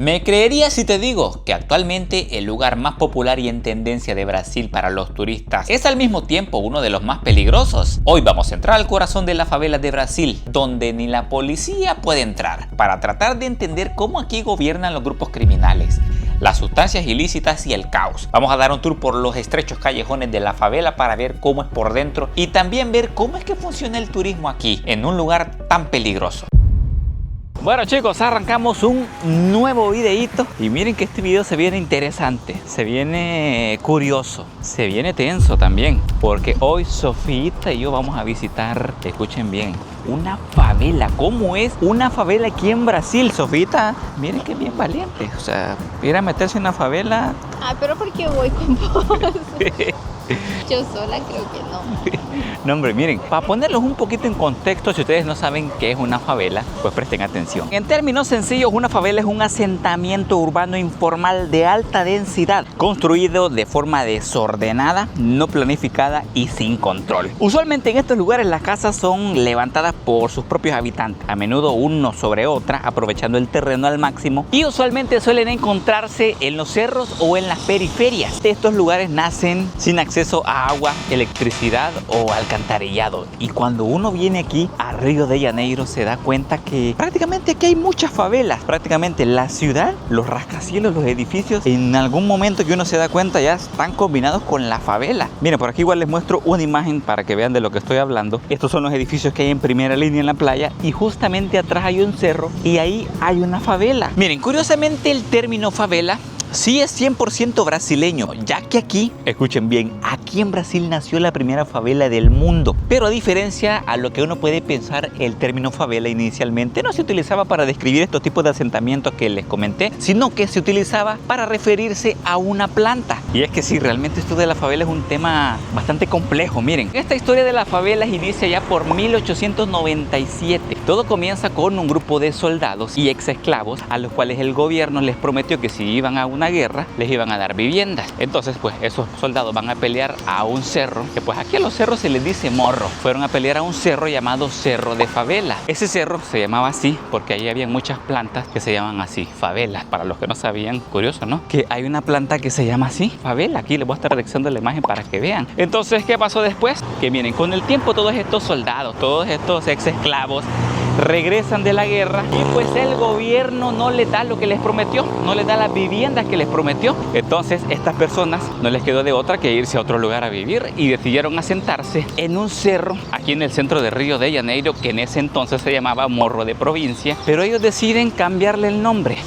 ¿Me creerías si te digo que actualmente el lugar más popular y en tendencia de Brasil para los turistas es al mismo tiempo uno de los más peligrosos? Hoy vamos a entrar al corazón de las favelas de Brasil, donde ni la policía puede entrar, para tratar de entender cómo aquí gobiernan los grupos criminales, las sustancias ilícitas y el caos. Vamos a dar un tour por los estrechos callejones de la favela para ver cómo es por dentro y también ver cómo es que funciona el turismo aquí, en un lugar tan peligroso. Bueno chicos, arrancamos un nuevo videito y miren que este video se viene interesante, se viene curioso, se viene tenso también, porque hoy Sofita y yo vamos a visitar, escuchen bien, una favela. ¿Cómo es una favela aquí en Brasil, Sofita? Miren que bien valiente, o sea, ir a meterse en una favela. Ah, pero ¿por qué voy con vos? Yo sola creo que no. No hombre, miren, para ponerlos un poquito en contexto, si ustedes no saben qué es una favela, pues presten atención. En términos sencillos, una favela es un asentamiento urbano informal de alta densidad, construido de forma desordenada, no planificada y sin control. Usualmente en estos lugares las casas son levantadas por sus propios habitantes, a menudo uno sobre otra, aprovechando el terreno al máximo, y usualmente suelen encontrarse en los cerros o en las periferias. Estos lugares nacen sin acceso a agua, electricidad o alcantarillado, y cuando uno viene aquí a Río de Janeiro se da cuenta que prácticamente aquí hay muchas favelas. Prácticamente la ciudad, los rascacielos, los edificios, en algún momento que uno se da cuenta ya están combinados con la favela. Miren, por aquí igual les muestro una imagen para que vean de lo que estoy hablando. Estos son los edificios que hay en primera línea en la playa y justamente atrás hay un cerro y ahí hay una favela. Miren, curiosamente el término favela sí es 100% brasileño, ya que aquí, escuchen bien, aquí en Brasil nació la primera favela del mundo. Pero a diferencia a lo que uno puede pensar, el término favela inicialmente no se utilizaba para describir estos tipos de asentamientos que les comenté, sino que se utilizaba para referirse a una planta. Y es que sí, realmente esto de la favela es un tema bastante complejo. Miren, esta historia de las favelas inicia ya por 1897. Todo comienza con un grupo de soldados y ex esclavos a los cuales el gobierno les prometió que si iban a una guerra les iban a dar viviendas. Entonces pues esos soldados van a pelear a un cerro, que pues aquí a los cerros se les dice morro. Fueron a pelear a un cerro llamado Cerro de Favela. Ese cerro se llamaba así porque ahí había muchas plantas que se llaman así, favelas. Para los que no sabían, curioso, ¿no? Que hay una planta que se llama así, favela. Aquí les voy a estar redactando la imagen para que vean. Entonces, ¿qué pasó después? Que miren, con el tiempo todos estos soldados, todos estos ex esclavos regresan de la guerra y pues el gobierno no les da lo que les prometió, no les da las viviendas que les prometió. Entonces estas personas no les quedó de otra que irse a otro lugar a vivir y decidieron asentarse en un cerro aquí en el centro de Río de Janeiro, que en ese entonces se llamaba Morro de Provincia, pero ellos deciden cambiarle el nombre,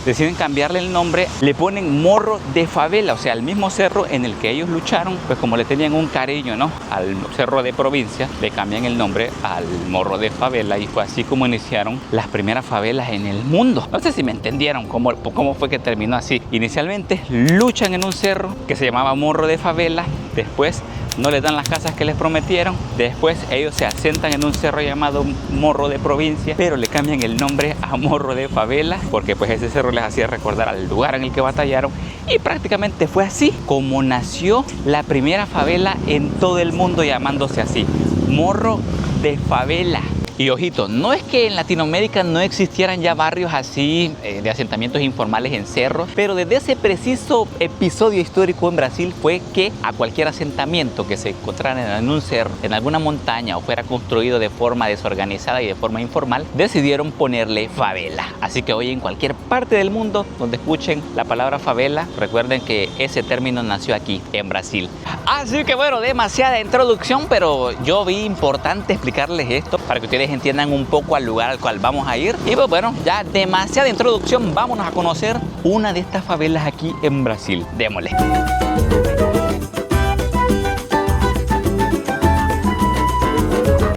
le ponen Morro de Favela, o sea, el mismo cerro en el que ellos lucharon, pues como le tenían un cariño, ¿no?, al Cerro de Provincia, le cambian el nombre al Morro de Favela y fue así como iniciaron las primeras favelas en el mundo. No sé si me entendieron cómo fue que terminó así. Inicialmente luchan en un cerro que se llamaba Morro de Favela, después no les dan las casas que les prometieron, después ellos se asentan en un cerro llamado Morro de Provincia, pero le cambian el nombre a Morro de Favela porque pues ese cerro les hacía recordar al lugar en el que batallaron, y prácticamente fue así como nació la primera favela en todo el mundo, llamándose así, Morro de Favela. Y ojito, no es que en Latinoamérica no existieran ya barrios así de asentamientos informales en cerros, pero desde ese preciso episodio histórico en Brasil fue que a cualquier asentamiento que se encontrara en un cerro, en alguna montaña o fuera construido de forma desorganizada y de forma informal, decidieron ponerle favela. Así que hoy en cualquier parte del mundo donde escuchen la palabra favela, recuerden que ese término nació aquí en Brasil. Así que bueno, demasiada introducción, pero yo vi importante explicarles esto para que ustedes entiendan un poco al lugar al cual vamos a ir. Y pues bueno, ya demasiada introducción, vámonos a conocer una de estas favelas aquí en Brasil. Démosle.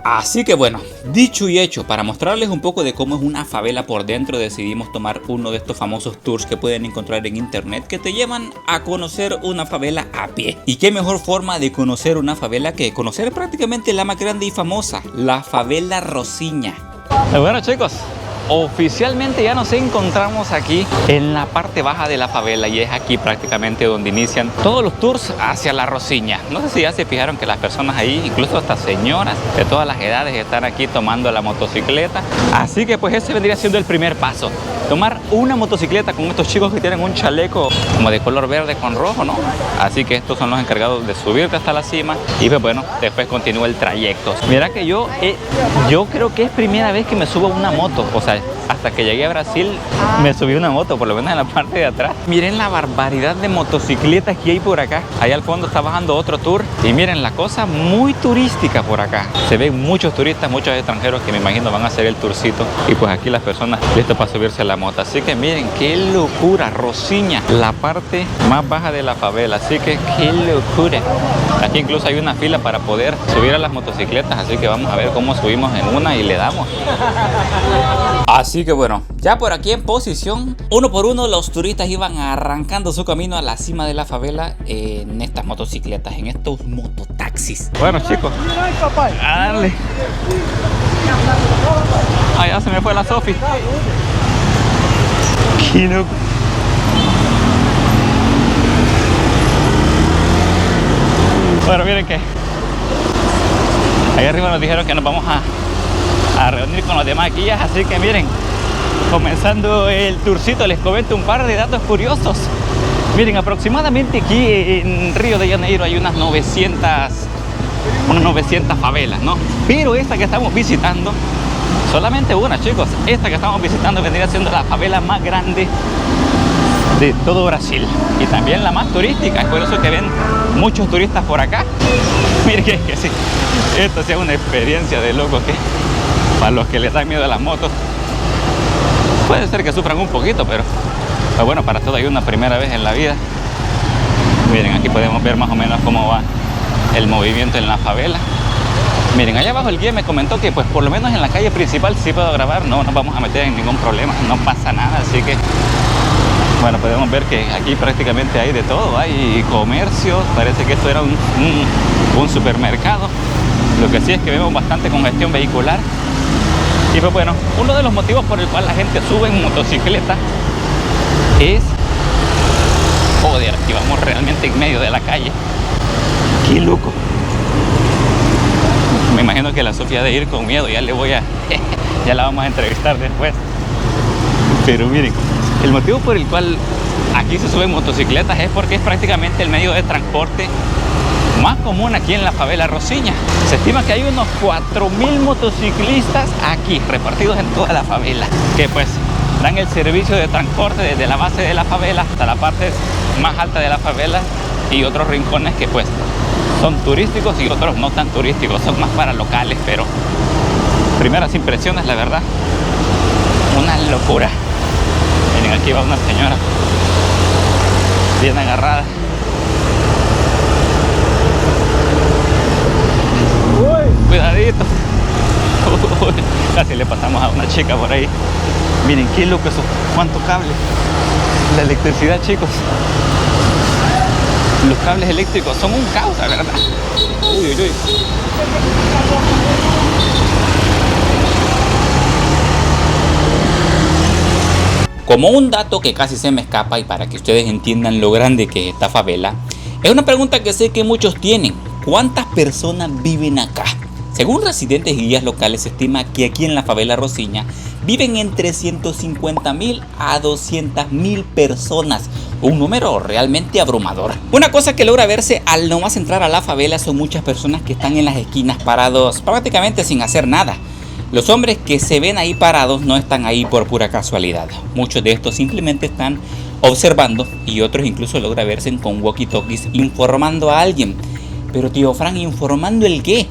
Así que bueno, dicho y hecho, para mostrarles un poco de cómo es una favela por dentro, decidimos tomar uno de estos famosos tours que pueden encontrar en internet que te llevan a conocer una favela a pie. Y qué mejor forma de conocer una favela que conocer prácticamente la más grande y famosa, la favela Rocinha. Bueno chicos, oficialmente ya nos encontramos aquí en la parte baja de la favela y es aquí prácticamente donde inician todos los tours hacia la Rocinha. No sé si ya se fijaron que las personas ahí, incluso hasta señoras de todas las edades, están aquí tomando la motocicleta. Así que pues ese vendría siendo el primer paso. tomar una motocicleta con estos chicos que tienen un chaleco como de color verde con rojo, ¿no? Así que estos son los encargados de subirte hasta la cima y pues bueno, después continúa el trayecto. Mira que yo creo que es primera vez que me subo a una moto, o sea, hasta que llegué a Brasil me subí a una moto, por lo menos en la parte de atrás. Miren la barbaridad de motocicletas que hay por acá. Allá al fondo está bajando otro tour y miren la cosa muy turística por acá. Se ven muchos turistas, muchos extranjeros que me imagino van a hacer el tourcito y pues aquí las personas listas para subirse a la moto. Así que miren qué locura, Rocinha, la parte más baja de la favela. Así que qué locura. Aquí incluso hay una fila para poder subir a las motocicletas, así que vamos a ver cómo subimos en una y le damos. Así que bueno, ya por aquí en posición, uno por uno los turistas iban arrancando su camino a la cima de la favela en estas motocicletas, en estos mototaxis. Bueno chicos, a darle. Ah, ya se me fue la Sofi. Qué loco. Bueno, miren que ahí arriba nos dijeron que nos vamos a reunir con los demás guías, así que miren, comenzando el tourcito les comento un par de datos curiosos. Miren, aproximadamente aquí en Río de Janeiro hay unas 900 favelas, ¿no? Pero esta que estamos visitando, solamente una, chicos. Esta que estamos visitando vendría siendo la favela más grande de todo Brasil y también la más turística. Es por eso que ven muchos turistas por acá. Miren que sí, esto sí es una experiencia de loco que para los que les dan miedo a las motos puede ser que sufran un poquito, pero bueno, para todo hay una primera vez en la vida. Miren, aquí podemos ver más o menos cómo va el movimiento en la favela. Miren, allá abajo el guía me comentó que pues por lo menos en la calle principal sí puedo grabar, no nos vamos a meter en ningún problema, no pasa nada, así que bueno, podemos ver que aquí prácticamente hay de todo, hay comercio, parece que esto era un supermercado. Lo que sí es que vemos bastante congestión vehicular. Y pues bueno, uno de los motivos por el cual la gente sube en motocicleta es... Joder, aquí vamos realmente en medio de la calle. ¡Qué loco! Me imagino que la Sofía de ir con miedo, ya le voy a... ya la vamos a entrevistar después. Pero miren, el motivo por el cual aquí se suben motocicletas es porque es prácticamente el medio de transporte más común aquí en la favela Rocinha. Se estima que hay unos 4.000 motociclistas aquí repartidos en toda la favela, que pues dan el servicio de transporte desde la base de la favela hasta la parte más alta de la favela y otros rincones que pues son turísticos y otros no tan turísticos, son más para locales. Pero primeras impresiones, la verdad, una locura. Miren, aquí va una señora bien agarrada. Cuidadito. Casi le pasamos a una chica por ahí. Miren qué loco eso, cuánto cable. La electricidad, chicos. Los cables eléctricos son un caos, la verdad. Uy, uy, uy. Como un dato que casi se me escapa y para que ustedes entiendan lo grande que es esta favela, es una pregunta que sé que muchos tienen. ¿Cuántas personas viven acá? Según residentes y guías locales, se estima que aquí en la favela Rocinha viven entre 150.000 a 200.000 personas, un número realmente abrumador. Una cosa que logra verse al nomás entrar a la favela son muchas personas que están en las esquinas parados prácticamente sin hacer nada. Los hombres que se ven ahí parados no están ahí por pura casualidad. Muchos de estos simplemente están observando y otros incluso logra verse con walkie-talkies informando a alguien. Pero tío Fran, ¿informando el qué?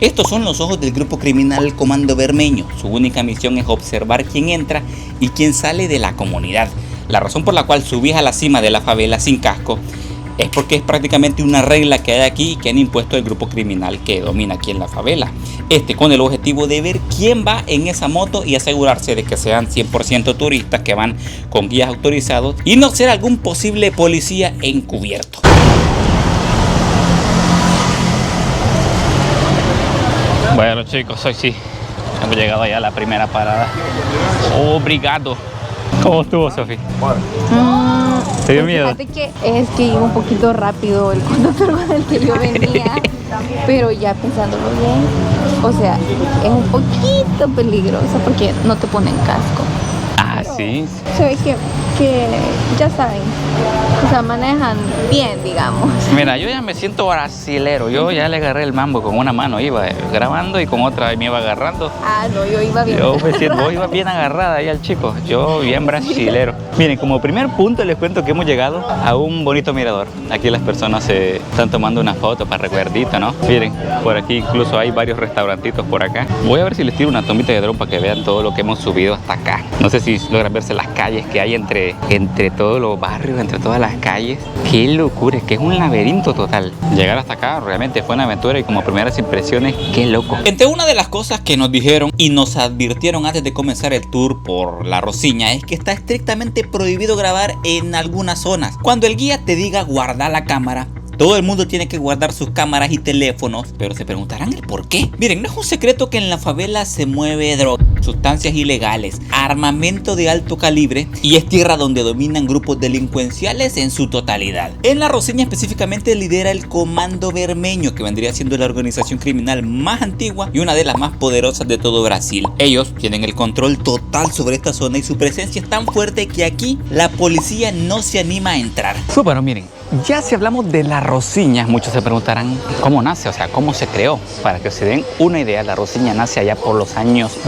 Estos son los ojos del grupo criminal Comando Bermeño. Su única misión es observar quién entra y quién sale de la comunidad. La razón por la cual subís a la cima de la favela sin casco es porque es prácticamente una regla que hay aquí y que han impuesto el grupo criminal que domina aquí en la favela. Con el objetivo de ver quién va en esa moto y asegurarse de que sean 100% turistas que van con guías autorizados y no ser algún posible policía encubierto. Bueno chicos, hoy sí hemos llegado ya a la primera parada. Obrigado. ¿Cómo estuvo, Sofi? ¿Te dio miedo? Fíjate que es que iba un poquito rápido el conductor con el que yo venía, pero ya pensándolo bien, o sea, es un poquito peligroso porque no te ponen casco. Ah, sí. Se ve que ya saben, o sea, manejan bien, digamos. Mira, yo ya me siento brasilero. Yo ya le agarré el mambo con una mano, iba grabando y con otra me iba agarrando. Ah, no, yo iba bien. Yo me siento, vos ibas bien agarrada ahí al chico. Yo bien brasilero. Miren, como primer punto les cuento que hemos llegado a un bonito mirador. Aquí las personas se están tomando una foto para recuerdito, ¿no? Miren, por aquí incluso hay varios restaurantitos por acá. Voy a ver si les tiro una tomita de dron para que vean todo lo que hemos subido hasta acá. No sé si logran verse las calles que hay entre todos los barrios, entre todas las calles. Qué locura, es que es un laberinto total. Llegar hasta acá realmente fue una aventura y como primeras impresiones, qué loco. Entre una de las cosas que nos dijeron y nos advirtieron antes de comenzar el tour por La Rosiña es que está estrictamente prohibido grabar en algunas zonas. Cuando el guía te diga guarda la cámara, todo el mundo tiene que guardar sus cámaras y teléfonos, pero se preguntarán el por qué. Miren, no es un secreto que en la favela se mueve droga, sustancias ilegales, armamento de alto calibre y es tierra donde dominan grupos delincuenciales en su totalidad. En La Rosiña específicamente lidera el Comando Vermelho, que vendría siendo la organización criminal más antigua y una de las más poderosas de todo Brasil. Ellos tienen el control total sobre esta zona y su presencia es tan fuerte que aquí la policía no se anima a entrar. Bueno, miren, ya si hablamos de La Rosiña, muchos se preguntarán cómo nace, o sea, cómo se creó. Para que se den una idea, La Rosiña nace allá por los años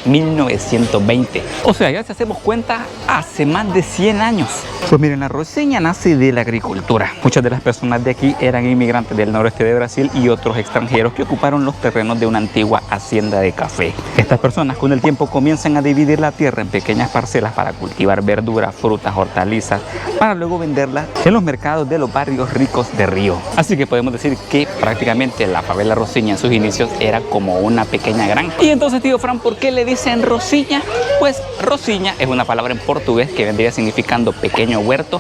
1920. O sea, ya si hacemos cuenta, hace más de 100 años. Pues miren, La Rosiña nace de la agricultura. Muchas de las personas de aquí eran inmigrantes del noroeste de Brasil y otros extranjeros que ocuparon los terrenos de una antigua hacienda de café. Estas personas con el tiempo comienzan a dividir la tierra en pequeñas parcelas para cultivar verduras, frutas, hortalizas, para luego venderlas en los mercados de los barrios ricos de Río. Así que podemos decir que prácticamente la favela Rosiña en sus inicios era como una pequeña granja. Y entonces, tío Fran, ¿por qué le dicen Rosiña? Pues Rosiña es una palabra en portugués que vendría significando pequeño huerto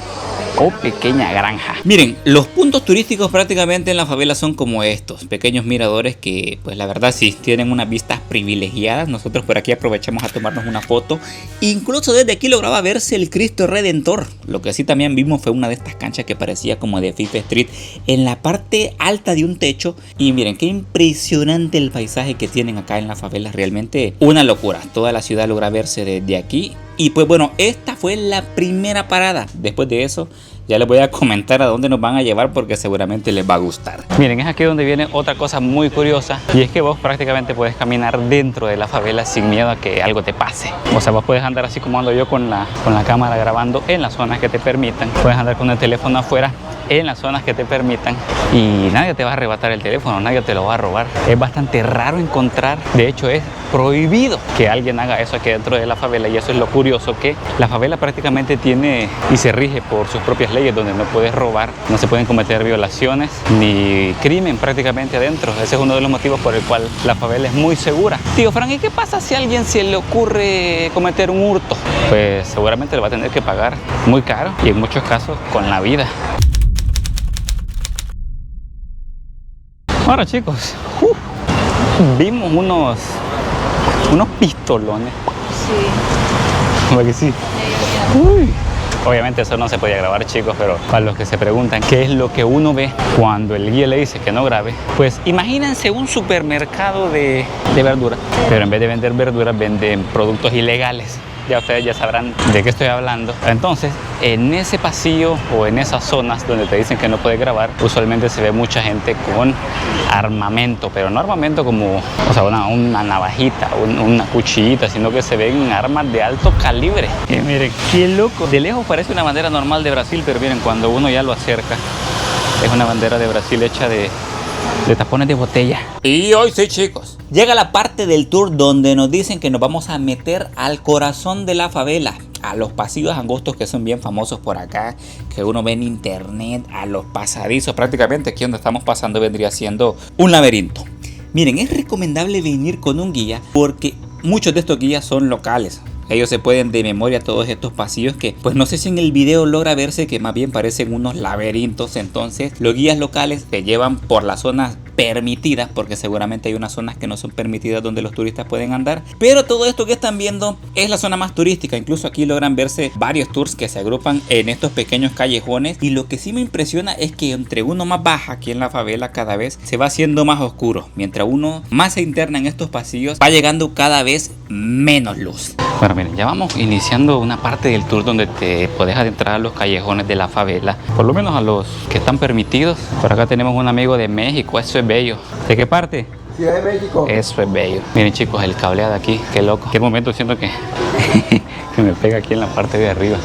o pequeña granja. Miren, los puntos turísticos prácticamente en la favela son como estos, pequeños miradores que pues la verdad sí tienen unas vistas privilegiadas. Nosotros por aquí aprovechamos a tomarnos una foto. Incluso desde aquí lograba verse el Cristo Redentor. Lo que sí también vimos fue una de estas canchas que parecía como de Fife Street en la parte alta de un techo. Y miren qué impresionante el paisaje que tienen acá en la favela, realmente una locura. Toda la ciudad logra verse desde aquí. Y pues bueno, esta fue la primera parada. Después de eso ya les voy a comentar a dónde nos van a llevar porque seguramente les va a gustar. Miren, es aquí donde viene otra cosa muy curiosa y es que vos prácticamente puedes caminar dentro de la favela sin miedo a que algo te pase. O sea, vos puedes andar así como ando yo con la cámara grabando en las zonas que te permitan. Puedes andar con el teléfono afuera en las zonas que te permitan y nadie te va a arrebatar el teléfono, nadie te lo va a robar. Es bastante raro encontrar, de hecho es prohibido que alguien haga eso aquí dentro de la favela y eso es lo curioso, que la favela prácticamente tiene y se rige por sus propias leyes donde no puedes robar, no se pueden cometer violaciones ni crimen prácticamente adentro. Ese es uno de los motivos por el cual la favela es muy segura. Tío Fran, ¿y qué pasa si a alguien se le ocurre cometer un hurto? Pues seguramente le va a tener que pagar muy caro y en muchos casos con la vida. Ahora chicos, vimos unos pistolones. Sí. ¿Cómo que sí? Uy. Obviamente eso no se podía grabar, chicos, pero para los que se preguntan qué es lo que uno ve cuando el guía le dice que no grabe, pues imagínense un supermercado de verduras, pero en vez de vender verduras venden productos ilegales. Ya ustedes ya sabrán de qué estoy hablando. Entonces, en ese pasillo o en esas zonas donde te dicen que no puedes grabar, usualmente se ve mucha gente con armamento, pero no armamento como, o sea, una navajita, una cuchillita, sino que se ven armas de alto calibre. Y miren, qué loco. De lejos parece una bandera normal de Brasil, pero miren, cuando uno ya lo acerca, es una bandera de Brasil hecha de tapones de botella. Y hoy sí, chicos, llega la parte del tour donde nos dicen que nos vamos a meter al corazón de la favela, a los pasillos angostos que son bien famosos por acá, que uno ve en internet, a los pasadizos. Prácticamente aquí donde estamos pasando vendría siendo un laberinto. Miren, es recomendable venir con un guía porque muchos de estos guías son locales. Ellos se pueden de memoria todos estos pasillos que pues no sé si en el video logra verse que más bien parecen unos laberintos. Entonces los guías locales te llevan por las zonas permitidas, porque seguramente hay unas zonas que no son permitidas donde los turistas pueden andar, pero todo esto que están viendo es la zona más turística. Incluso aquí logran verse varios tours que se agrupan en estos pequeños callejones y lo que sí me impresiona es que entre uno más baja aquí en la favela cada vez se va haciendo más oscuro, mientras uno más se interna en estos pasillos va llegando cada vez menos luz. Bueno, miren, ya vamos iniciando una parte del tour donde te puedes adentrar a los callejones de la favela, por lo menos a los que están permitidos. Por acá tenemos un amigo de México, eso es bello. ¿De qué parte? Ciudad de México. Eso es bello. Miren chicos, el cableado aquí, qué loco. Qué momento siento que, que me pega aquí en la parte de arriba.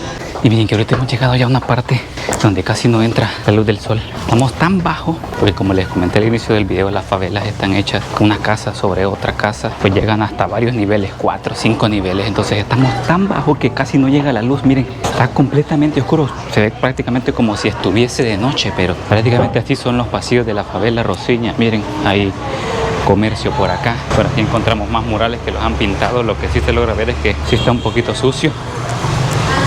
Y miren que ahorita hemos llegado ya a una parte donde casi no entra la luz del sol. Estamos tan bajo, porque como les comenté al inicio del video, las favelas están hechas una casa sobre otra casa, pues llegan hasta varios niveles, 4 o 5 niveles. Entonces estamos tan bajo que casi no llega la luz. Miren, está completamente oscuro. Se ve prácticamente como si estuviese de noche, pero prácticamente así son los pasillos de la favela Rosiña. Miren, hay comercio por acá. Por aquí encontramos más murales que los han pintado. Lo que sí se logra ver es que sí está un poquito sucio.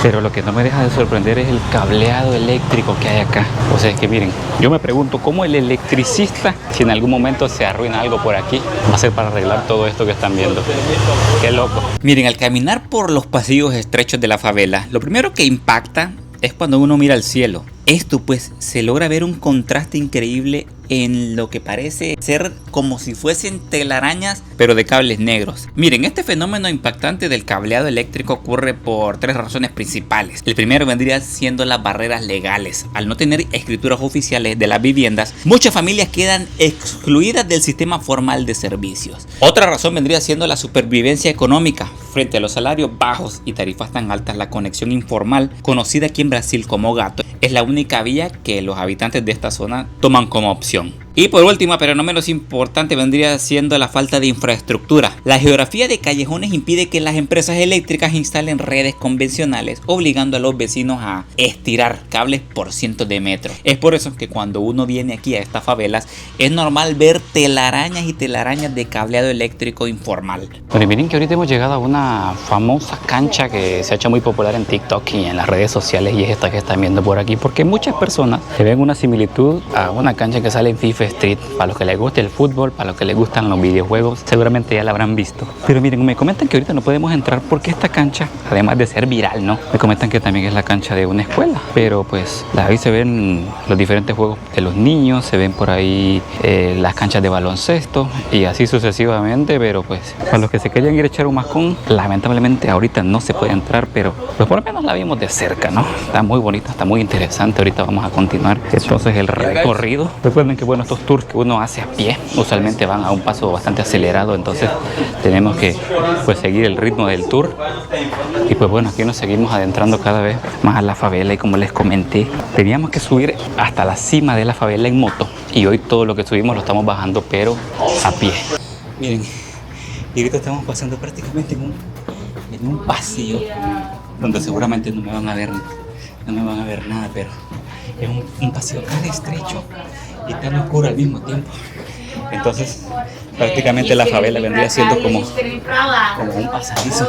Pero lo que no me deja de sorprender es el cableado eléctrico que hay acá. O sea, es que miren, yo me pregunto cómo el electricista, si en algún momento se arruina algo por aquí, va a ser para arreglar todo esto que están viendo. Qué loco. Miren, al caminar por los pasillos estrechos de la favela, lo primero que impacta es cuando uno mira al cielo. Esto pues se logra ver un contraste increíble en lo que parece ser como si fuesen telarañas, pero de cables negros. Miren, este fenómeno impactante del cableado eléctrico ocurre por 3 razones principales. El primero vendría siendo las barreras legales. Al no tener escrituras oficiales de las viviendas, muchas familias quedan excluidas del sistema formal de servicios. Otra razón vendría siendo la supervivencia económica. Frente a los salarios bajos y tarifas tan altas, la conexión informal, conocida aquí en Brasil como gato, es la única vía que los habitantes de esta zona toman como opción. Y por último, pero no menos importante, vendría siendo la falta de infraestructura. La geografía de callejones impide que las empresas eléctricas instalen redes convencionales, obligando a los vecinos a estirar cables por cientos de metros. Es por eso que cuando uno viene aquí a estas favelas, es normal ver telarañas y telarañas de cableado eléctrico informal. Bueno, y miren que ahorita hemos llegado a una famosa cancha que se ha hecho muy popular en TikTok y en las redes sociales, y es esta que están viendo por aquí, porque muchas personas le ven una similitud a una cancha que sale en FIFA Street. Para los que les guste el fútbol, para los que les gustan los videojuegos, seguramente ya la habrán visto. Pero miren, me comentan que ahorita no podemos entrar porque esta cancha, además de ser viral, ¿no? Me comentan que también es la cancha de una escuela. Pero pues ahí se ven los diferentes juegos de los niños, se ven por ahí las canchas de baloncesto y así sucesivamente. Pero pues para los que se querían ir a echar un mascón, lamentablemente ahorita no se puede entrar, pero pues por lo menos la vimos de cerca, ¿no? Está muy bonita, está muy interesante. Ahorita vamos a continuar entonces el recorrido. Recuerden que bueno, estos tours que uno hace a pie usualmente van a un paso bastante acelerado, entonces tenemos que pues seguir el ritmo del tour. Y pues bueno, aquí nos seguimos adentrando cada vez más a la favela, y como les comenté, teníamos que subir hasta la cima de la favela en moto, y hoy todo lo que subimos lo estamos bajando pero a pie. Miren, y ahorita estamos pasando prácticamente en un pasillo donde seguramente no me van a ver nada, pero es un pasillo tan estrecho y tan oscuro al mismo tiempo. Entonces prácticamente la favela vendría siendo como un pasadizo.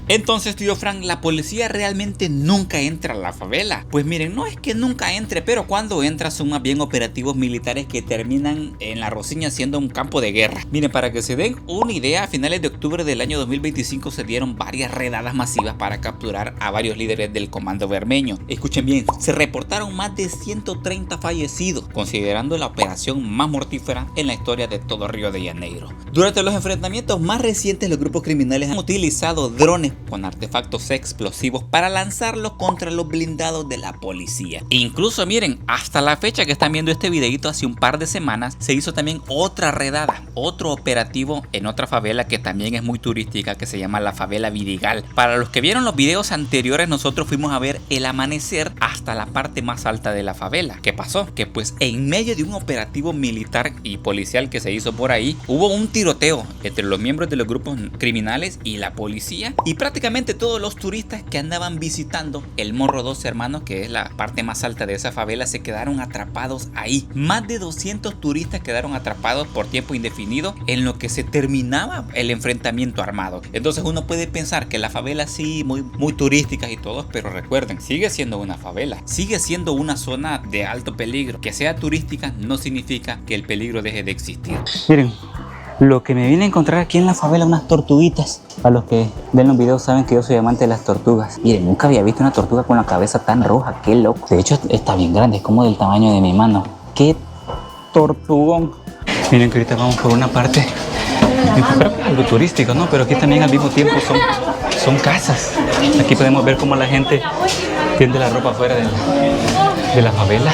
Entonces, tío Frank, ¿la policía realmente nunca entra a la favela? Pues miren, no es que nunca entre, pero cuando entra son más bien operativos militares que terminan en la Rosiña siendo un campo de guerra. Miren, para que se den una idea, a finales de octubre del año 2025 se dieron varias redadas masivas para capturar a varios líderes del Comando Vermelho. Escuchen bien, se reportaron más de 130 fallecidos, considerando la operación más mortífera en la historia de todo Río de Janeiro. Durante los enfrentamientos más recientes, los grupos criminales han utilizado drones con artefactos explosivos para lanzarlos contra los blindados de la policía. E incluso miren, hasta la fecha que están viendo este videito, hace un par de semanas se hizo también otra redada, otro operativo en otra favela que también es muy turística, que se llama la favela Vidigal. Para los que vieron los videos anteriores, nosotros fuimos a ver el amanecer hasta la parte más alta de la favela. ¿Qué pasó? Que pues en medio de un operativo militar y policial que se hizo por ahí, hubo un tiroteo entre los miembros de los grupos criminales y la policía, y prácticamente todos los turistas que andaban visitando el Morro Dos Hermanos, que es la parte más alta de esa favela, se quedaron atrapados ahí. Más de 200 turistas quedaron atrapados por tiempo indefinido en lo que se terminaba el enfrentamiento armado. Entonces uno puede pensar que la favela sí, muy turísticas y todo, pero recuerden, sigue siendo una favela, sigue siendo una zona de alto peligro. Que sea turística no significa que el peligro deje de existir. Miren, lo que me vine a encontrar aquí en la favela, unas tortuguitas. Para los que ven los videos saben que yo soy amante de las tortugas. Miren, nunca había visto una tortuga con la cabeza tan roja, qué loco. De hecho está bien grande, es como del tamaño de mi mano. Qué Tortugón. Miren que ahorita vamos por una parte, creo que es algo turístico, ¿no? Pero aquí también al mismo tiempo son casas. Aquí podemos ver cómo la gente tiende la ropa afuera de la favela.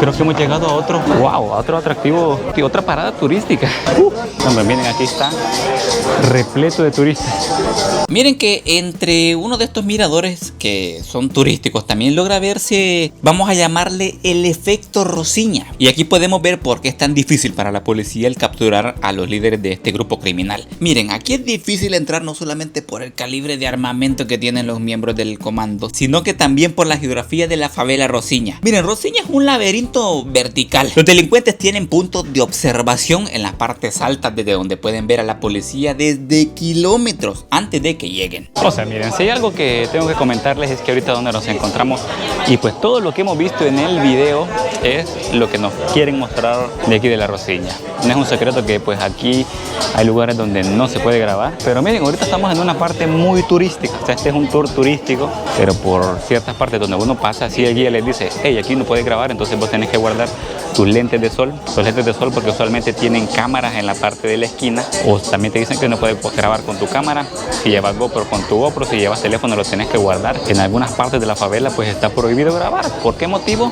Creo que hemos llegado a otro atractivo, otra parada turística. Hombre, miren, aquí está repleto de turistas. Miren que entre uno de estos miradores que son turísticos también logra verse, vamos a llamarle el efecto Rosiña. Y aquí podemos ver por qué es tan difícil para la policía el capturar a los líderes de este grupo criminal. Miren, aquí es difícil entrar no solamente por el calibre de armamento que tienen los miembros del comando, sino que también por la geografía de la favela Rosiña. Miren, Rosiña es un laberinto vertical. Los delincuentes tienen puntos de observación en las partes altas desde donde pueden ver a la policía desde kilómetros antes de que lleguen. O sea, miren, si hay algo que tengo que comentarles es que ahorita donde nos encontramos y pues todo lo que hemos visto en el video es lo que nos quieren mostrar de aquí de la Rosiña. No es un secreto que pues aquí hay lugares donde no se puede grabar, pero miren, ahorita estamos en una parte muy turística. O sea, este es un tour turístico, pero por ciertas partes donde uno pasa, así el guía les dice, hey, aquí no puedes grabar, entonces vos tenés que guardar tus lentes de sol, porque usualmente tienen cámaras en la parte de la esquina, o también te dicen que no puedes grabar con tu cámara. Si llevas GoPro, con tu GoPro, si llevas teléfono lo tenés que guardar. En algunas partes de la favela pues está prohibido grabar. ¿Por qué motivo?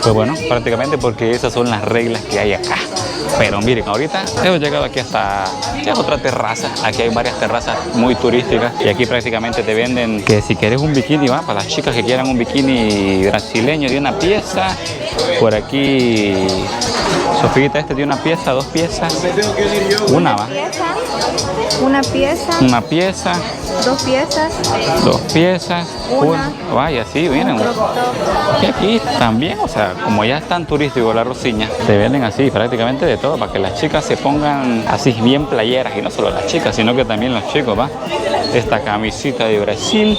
Pues bueno, prácticamente porque esas son las reglas que hay acá. Pero miren, ahorita hemos llegado aquí hasta otra terraza. Aquí hay varias terrazas muy turísticas y aquí prácticamente te venden que si quieres un bikini, va, para las chicas que quieran un bikini brasileño de una pieza. Por aquí Sofita, este de una pieza, dos piezas, una va. Una pieza. Una pieza. Dos piezas. Dos piezas. Una. Vaya, sí, miren. Y aquí también, o sea, como ya es tan turístico la Rosiña, te venden así prácticamente de todo para que las chicas se pongan así bien playeras. Y no solo las chicas, sino que también los chicos, va. Esta camisita de Brasil.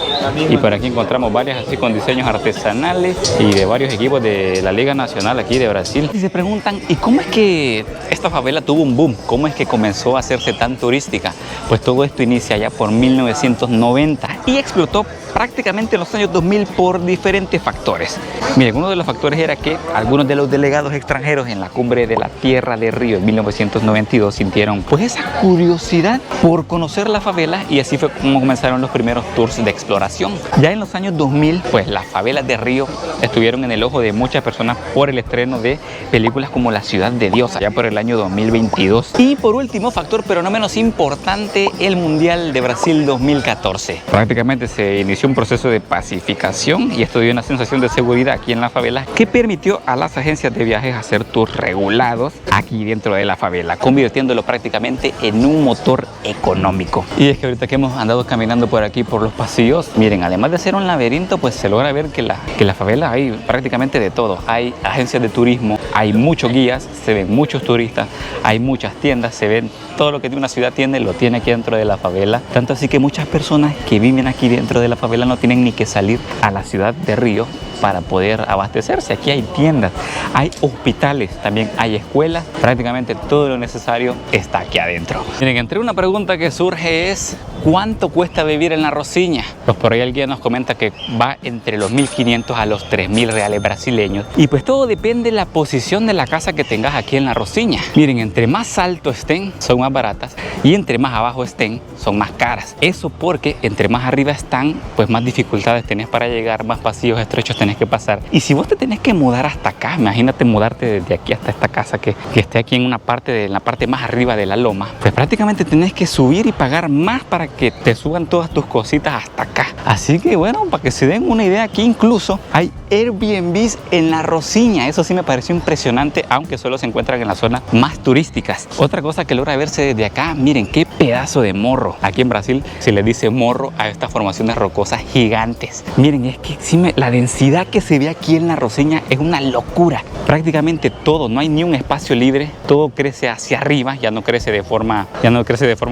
Y por aquí encontramos varias así con diseños artesanales y de varios equipos de la Liga Nacional aquí de Brasil. Y se preguntan, ¿y cómo es que esta favela tuvo un boom? ¿Cómo es que comenzó a hacerse tan turística? Pues todo esto inicia ya por 1990 y explotó prácticamente en los años 2000 por diferentes factores. Miren, uno de los factores era que algunos de los delegados extranjeros en la cumbre de la Tierra de Río en 1992 sintieron pues esa curiosidad por conocer la favela y así fue como comenzaron los primeros tours de exploración. Ya en los años 2000 pues las favelas de Río estuvieron en el ojo de muchas personas por el estreno de películas como La Ciudad de Dios allá por el año 2022. Y por último factor, pero no menos importante, el Mundial de Brasil 2014. Prácticamente se inició un proceso de pacificación y esto dio una sensación de seguridad aquí en la favela que permitió a las agencias de viajes hacer tours regulados aquí dentro de la favela, convirtiéndolo prácticamente en un motor económico. Y es que ahorita que hemos andado caminando por aquí por los pasillos, miren, además de ser un laberinto, pues se logra ver que la favela hay prácticamente de todo. Hay agencias de turismo, hay muchos guías, se ven muchos turistas, hay muchas tiendas, se ven todo lo que una ciudad tiene, lo tiene aquí dentro de la favela. Tanto así que muchas personas que viven aquí dentro de la favela no tienen ni que salir a la ciudad de Río para poder abastecerse. Aquí hay tiendas, hay hospitales, también hay escuelas, prácticamente todo lo necesario está aquí adentro. Miren, entre una pregunta que surge es ¿cuánto cuesta vivir en la Rosiña? Pues por ahí alguien nos comenta que va entre los 1.500 a los 3.000 reales brasileños y pues todo depende de la posición de la casa que tengas aquí en la Rosiña. Miren, entre más alto estén son más baratas y entre más abajo estén son más caras. Eso porque entre más arriba están pues más dificultades tenés para llegar, más pasillos estrechos tenés que pasar. Y si vos te tenés que mudar hasta acá, imagínate mudarte desde aquí hasta esta casa que esté aquí en la parte más arriba de la loma, pues prácticamente tenés que subir y pagar más para que te suban todas tus cositas hasta acá. Así que bueno, para que se den una idea, aquí incluso hay Airbnbs en la Rosiña. Eso sí me pareció impresionante, aunque solo se encuentran en las zonas más turísticas. Otra cosa que logra verse desde acá, miren qué pedazo de morro. Aquí en Brasil se le dice morro a estas formaciones rocosas gigantes. Miren, es que sí la densidad que se ve aquí en la Rosiña es una locura. Prácticamente todo, no hay ni un espacio libre, todo crece hacia arriba, ya no crece de forma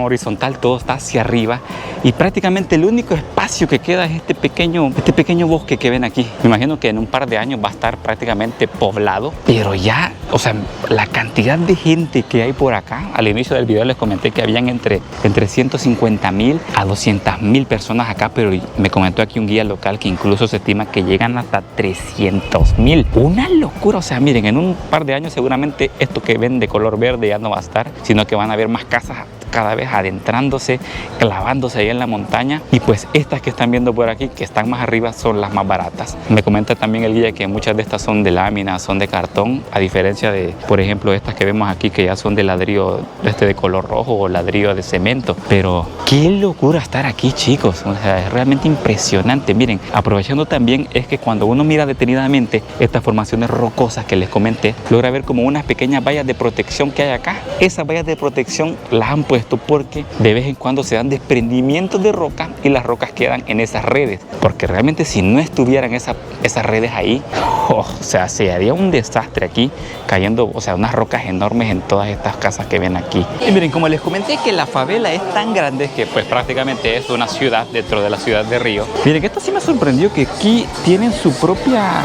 horizontal, todo está hacia arriba y prácticamente el único espacio que queda es este pequeño bosque que ven aquí. Me imagino que en un par de años va a estar prácticamente poblado, pero ya o sea, la cantidad de gente que hay por acá. Al inicio del video les comenté que habían entre 150.000 a 200.000 personas acá, pero me comentó aquí un guía local que incluso se estima que llegan hasta 300.000. Una locura. O sea, miren, en un par de años seguramente esto que ven de color verde ya no va a estar, sino que van a haber más casas cada vez adentrándose, clavándose ahí en la montaña. Y pues estas que están viendo por aquí, que están más arriba, son las más baratas. Me comenta también el guía que muchas de estas son de lámina, son de cartón, a diferencia de, por ejemplo, estas que vemos aquí, que ya son de ladrillo de color rojo o ladrillo de cemento. Pero qué locura estar aquí, chicos. O sea, es realmente impresionante. Miren, aprovechando también es que cuando uno mira detenidamente estas formaciones rocosas que les comenté, logra ver como unas pequeñas vallas de protección que hay acá. Esas vallas de protección las han puesto porque de vez en cuando se dan desprendimientos de roca y las rocas quedan en esas redes, porque realmente si no estuvieran esas redes ahí, o sea, se haría un desastre aquí, cayendo, o sea, unas rocas enormes en todas estas casas que ven aquí. Y miren, como les comenté que la favela es tan grande que pues prácticamente es una ciudad dentro de la ciudad de Río. Miren, esto sí me sorprendió, que aquí tienen su propia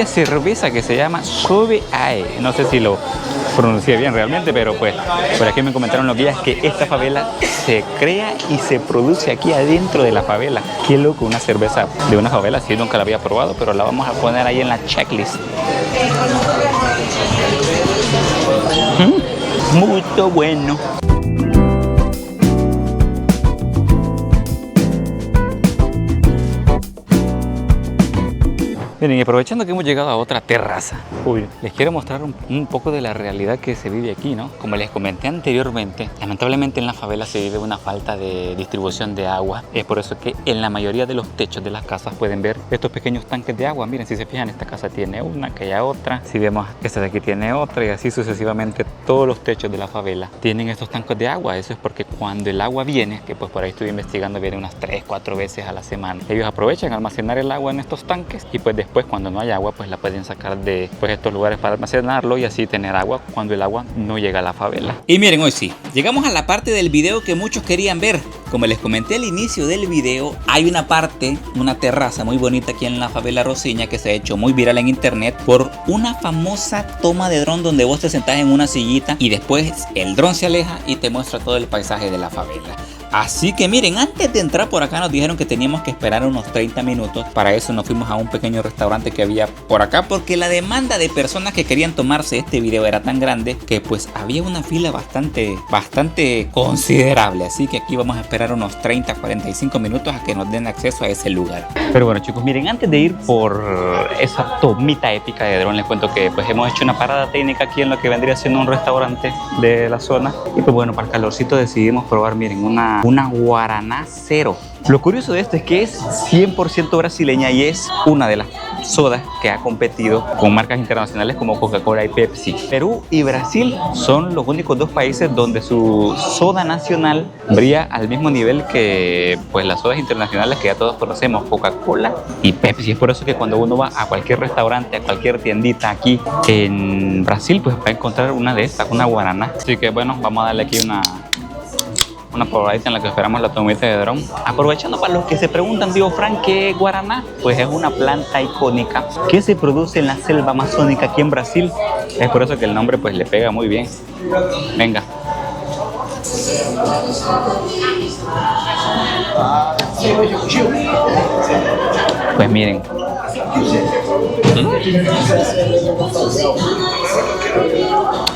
cerveza que se llama Sobe Ae. No sé si lo pronuncié bien realmente, pero pues por aquí me comentaron los guías que esta favela se crea y se produce aquí adentro de la favela. Qué loco, una cerveza de una favela, sí, nunca la había probado, pero la vamos a poner ahí en la checklist. Muy bueno. Miren, y aprovechando que hemos llegado a otra terraza, les quiero mostrar un poco de la realidad que se vive aquí, ¿no? Como les comenté anteriormente, lamentablemente en la favela se vive una falta de distribución de agua. Es por eso que en la mayoría de los techos de las casas pueden ver estos pequeños tanques de agua. Miren, si se fijan, esta casa tiene una, aquella otra. Si vemos, esta de aquí tiene otra, y así sucesivamente todos los techos de la favela tienen estos tanques de agua. Eso es porque cuando el agua viene, que pues por ahí estuve investigando, viene unas 3-4 veces a la semana, ellos aprovechan a almacenar el agua en estos tanques y pues después cuando no hay agua pues la pueden sacar de pues estos lugares para almacenarlo y así tener agua cuando el agua no llega a la favela. Y miren, hoy sí, llegamos a la parte del video que muchos querían ver. Como les comenté al inicio del video, hay una parte, una terraza muy bonita aquí en la favela Rosiña que se ha hecho muy viral en internet por una famosa toma de dron donde vos te sentás en una sillita y después el dron se aleja y te muestra todo el paisaje de la favela. Así que miren, antes de entrar por acá nos dijeron que teníamos que esperar unos 30 minutos. Para eso nos fuimos a un pequeño restaurante que había por acá, porque la demanda de personas que querían tomarse este video era tan grande que pues había una fila bastante considerable. Así que aquí vamos a esperar unos 30-45 minutos a que nos den acceso a ese lugar. Pero bueno, chicos, miren, antes de ir por esa tomita épica de dron, les cuento que pues hemos hecho una parada técnica aquí en lo que vendría siendo un restaurante de la zona. Y pues bueno, para el calorcito decidimos probar, miren, una Guaraná Cero. Lo curioso de esto es que es 100% brasileña y es una de las sodas que ha competido con marcas internacionales como Coca-Cola y Pepsi. Perú y Brasil son los únicos dos países donde su soda nacional brilla al mismo nivel que pues las sodas internacionales que ya todos conocemos, Coca-Cola y Pepsi. Es por eso que cuando uno va a cualquier restaurante, a cualquier tiendita aquí en Brasil, pues va a encontrar una de estas, una Guaraná. Así que bueno, vamos a darle aquí una probadita en la que esperamos la tomita de dron. Aprovechando para los que se preguntan, digo, Frank, ¿qué es Guaraná? Pues es una planta icónica que se produce en la selva amazónica aquí en Brasil. Es por eso que el nombre pues le pega muy bien. Venga. Pues miren.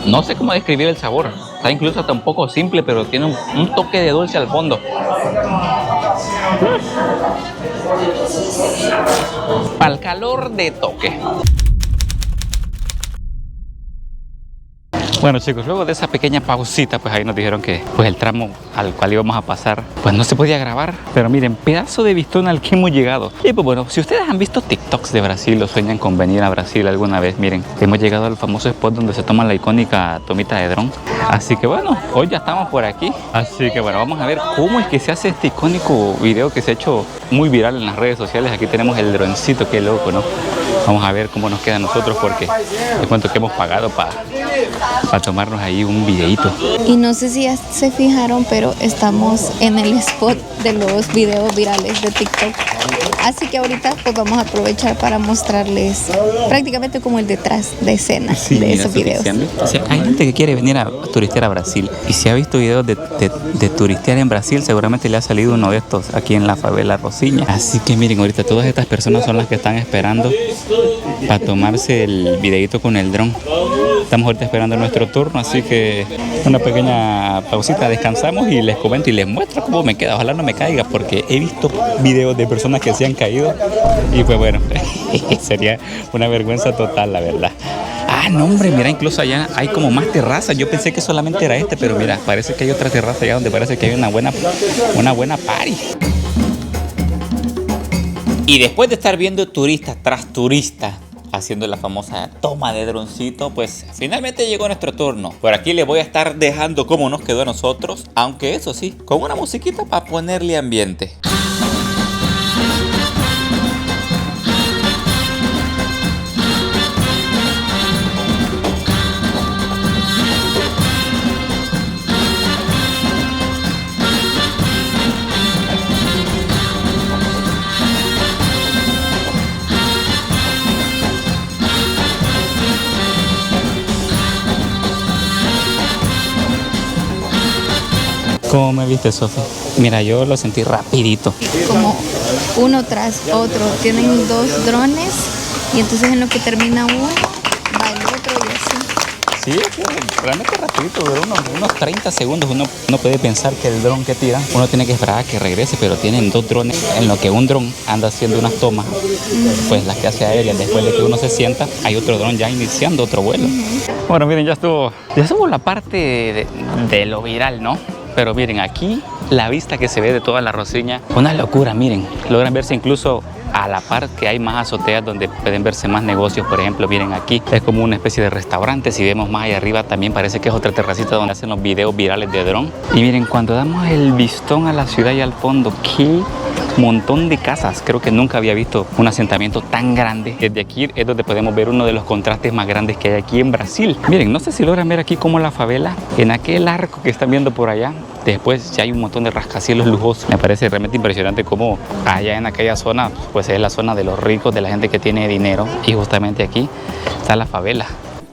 No sé cómo describir el sabor. Está incluso hasta un poco simple, pero tiene un toque de dulce al fondo. Para el calor de toque. Bueno, chicos, luego de esa pequeña pausita, pues ahí nos dijeron que pues el tramo al cual íbamos a pasar pues no se podía grabar. Pero miren, pedazo de vistón al que hemos llegado. Y pues bueno, si ustedes han visto TikToks de Brasil o sueñan con venir a Brasil alguna vez, miren, hemos llegado al famoso spot donde se toma la icónica tomita de dron. Así que bueno, hoy ya estamos por aquí. Así que bueno, vamos a ver cómo es que se hace este icónico video que se ha hecho muy viral en las redes sociales. Aquí tenemos el droncito, qué loco, ¿no? Vamos a ver cómo nos queda a nosotros porque les cuento que hemos pagado para para tomarnos ahí un videíto. Y no sé si ya se fijaron, pero estamos en el spot de los videos virales de TikTok. Así que ahorita pues vamos a aprovechar para mostrarles prácticamente como el detrás de escena de esos videos. O sea, hay gente que quiere venir a turistear a Brasil y si ha visto videos de turistear en Brasil, seguramente le ha salido uno de estos aquí en la favela Rosiña. Así que miren, ahorita todas estas personas son las que están esperando para tomarse el videito con el dron. Estamos ahorita esperando nuestro turno, así que una pequeña pausita, descansamos y les comento y les muestro cómo me queda. Ojalá no me caiga porque he visto videos de personas que se han caído y pues bueno, sería una vergüenza total, la verdad. Ah, no hombre, mira, incluso allá hay como más terrazas. Yo pensé que solamente era pero mira, parece que hay otra terraza allá donde parece que hay una buena party. Y después de estar viendo turista tras turista haciendo la famosa toma de droncito, pues finalmente llegó nuestro turno. Por aquí les voy a estar dejando cómo nos quedó a nosotros, aunque eso sí, con una musiquita para ponerle ambiente. ¿Cómo me viste, Sofi? Mira, yo lo sentí rapidito. Como uno tras otro. Tienen dos drones y entonces en lo que termina uno, va el otro y así. Sí, es que realmente rapidito, duró unos 30 segundos. Uno no puede pensar que el dron que tira, uno tiene que esperar a que regrese, pero tienen dos drones. En lo que un dron anda haciendo unas tomas, pues las que hace aéreas, después de que uno se sienta, hay otro dron ya iniciando otro vuelo. Bueno, miren, ya estuvo la parte de lo viral, ¿no? Pero miren, aquí la vista que se ve de toda la Rosiña, una locura, miren. Logran verse incluso a la par que hay más azoteas donde pueden verse más negocios. Por ejemplo, miren aquí, es como una especie de restaurante. Si vemos más allá arriba también parece que es otra terracita donde hacen los videos virales de dron. Y miren, cuando damos el vistón a la ciudad y al fondo, qué montón de casas. Creo que nunca había visto un asentamiento tan grande. Desde aquí es donde podemos ver uno de los contrastes más grandes que hay aquí en Brasil. Miren, no sé si logran ver aquí como la favela, en aquel arco que están viendo por allá, después ya hay un montón de rascacielos lujosos. Me parece realmente impresionante cómo allá en aquella zona, pues es la zona de los ricos, de la gente que tiene dinero, y justamente aquí está la favela.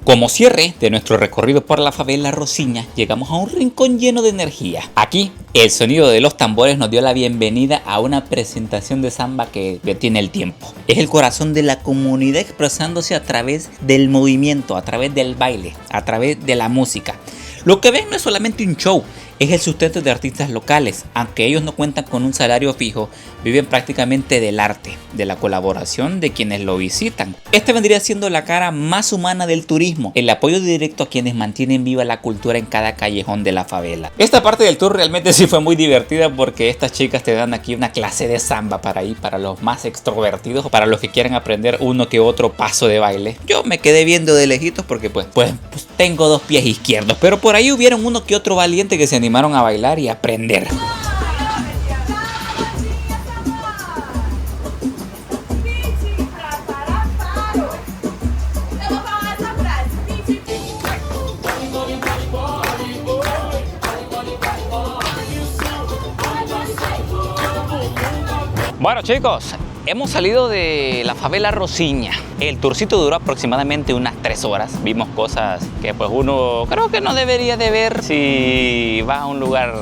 Como cierre de nuestro recorrido por la favela Rosiña, llegamos a un rincón lleno de energía. Aquí, el sonido de los tambores nos dio la bienvenida a una presentación de samba que detiene el tiempo. Es el corazón de la comunidad expresándose a través del movimiento, a través del baile, a través de la música. Lo que ven no es solamente un show, es el sustento de artistas locales. Aunque ellos no cuentan con un salario fijo, viven prácticamente del arte, de la colaboración de quienes lo visitan. Esta vendría siendo la cara más humana del turismo, el apoyo directo a quienes mantienen viva la cultura en cada callejón de la favela. Esta parte del tour realmente sí fue muy divertida porque estas chicas te dan aquí una clase de samba para los más extrovertidos o para los que quieran aprender uno que otro paso de baile. Yo me quedé viendo de lejitos porque pues tengo dos pies izquierdos, pero por ahí hubieron uno que otro valiente que se animaron a bailar y aprender. Bueno, chicos, hemos salido de la favela Rosiña. El tourcito duró aproximadamente unas 3 horas. Vimos cosas que pues uno creo que no debería de ver si va a un lugar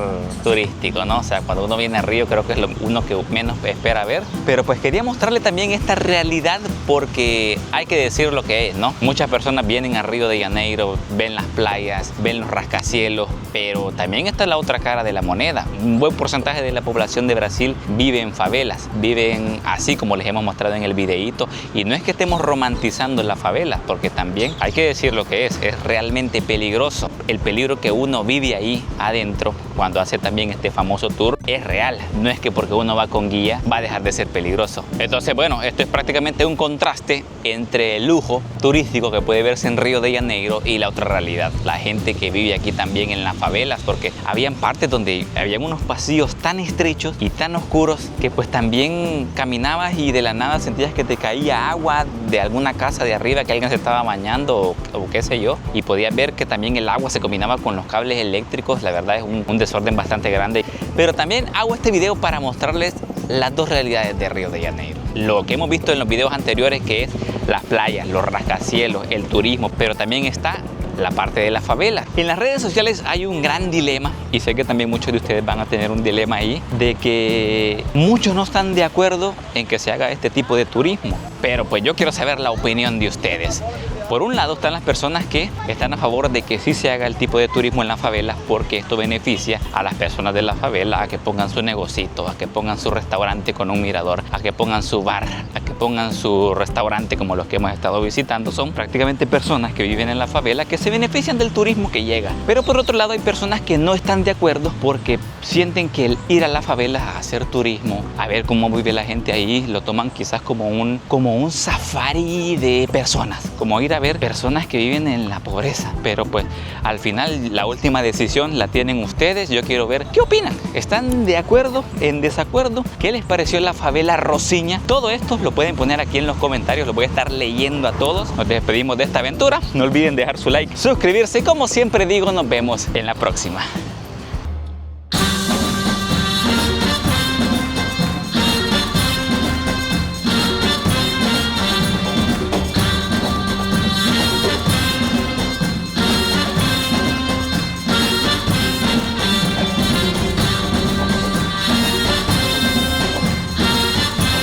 turístico, ¿no? O sea, cuando uno viene a Río creo que es uno que menos espera ver. Pero pues quería mostrarle también esta realidad porque hay que decir lo que es, ¿no? Muchas personas vienen a Río de Janeiro, ven las playas, ven los rascacielos, pero también está la otra cara de la moneda. Un buen porcentaje de la población de Brasil vive en favelas, viven así como les hemos mostrado en el videíto, y no es que estemos romantizando la favela, porque también hay que decir lo que es realmente peligroso. El peligro que uno vive ahí adentro cuando hace también este famoso tour es real. No es que porque uno va con guía va a dejar de ser peligroso. Entonces, bueno, esto es prácticamente un contraste entre el lujo turístico que puede verse en Río de Janeiro y la otra realidad, la gente que vive aquí también en las favelas, porque habían partes donde habían unos pasillos tan estrechos y tan oscuros que pues también caminabas y de la nada sentías que te caía agua de alguna casa de arriba, que alguien se estaba bañando o qué sé yo, y podías ver que también el agua se combinaba con los cables eléctricos. La verdad es un desorden bastante grande, pero también hago este video para mostrarles las dos realidades de Río de Janeiro. Lo que hemos visto en los videos anteriores, que es las playas, los rascacielos, el turismo, pero también está la parte de la favela. En las redes sociales hay un gran dilema, y sé que también muchos de ustedes van a tener un dilema ahí, de que muchos no están de acuerdo en que se haga este tipo de turismo. Pero pues yo quiero saber la opinión de ustedes. Por un lado están las personas que están a favor de que sí se haga el tipo de turismo en las favelas, porque esto beneficia a las personas de la favela a que pongan su negocito, a que pongan su restaurante con un mirador, a que pongan su bar, a que pongan su restaurante como los que hemos estado visitando. Son prácticamente personas que viven en la favela que se benefician del turismo que llega. Pero por otro lado hay personas que no están de acuerdo porque sienten que el ir a la favela a hacer turismo, a ver cómo vive la gente ahí, lo toman quizás como un safari de personas, como ir a ver personas que viven en la pobreza. Pero pues al final la última decisión la tienen ustedes. Yo quiero ver qué opinan. ¿Están de acuerdo? ¿En desacuerdo? ¿Qué les pareció la favela Rosiña? Todo esto lo pueden poner aquí en los comentarios, lo voy a estar leyendo a todos. Nos despedimos de esta aventura. No olviden dejar su like, suscribirse. Como siempre digo, nos vemos en la próxima.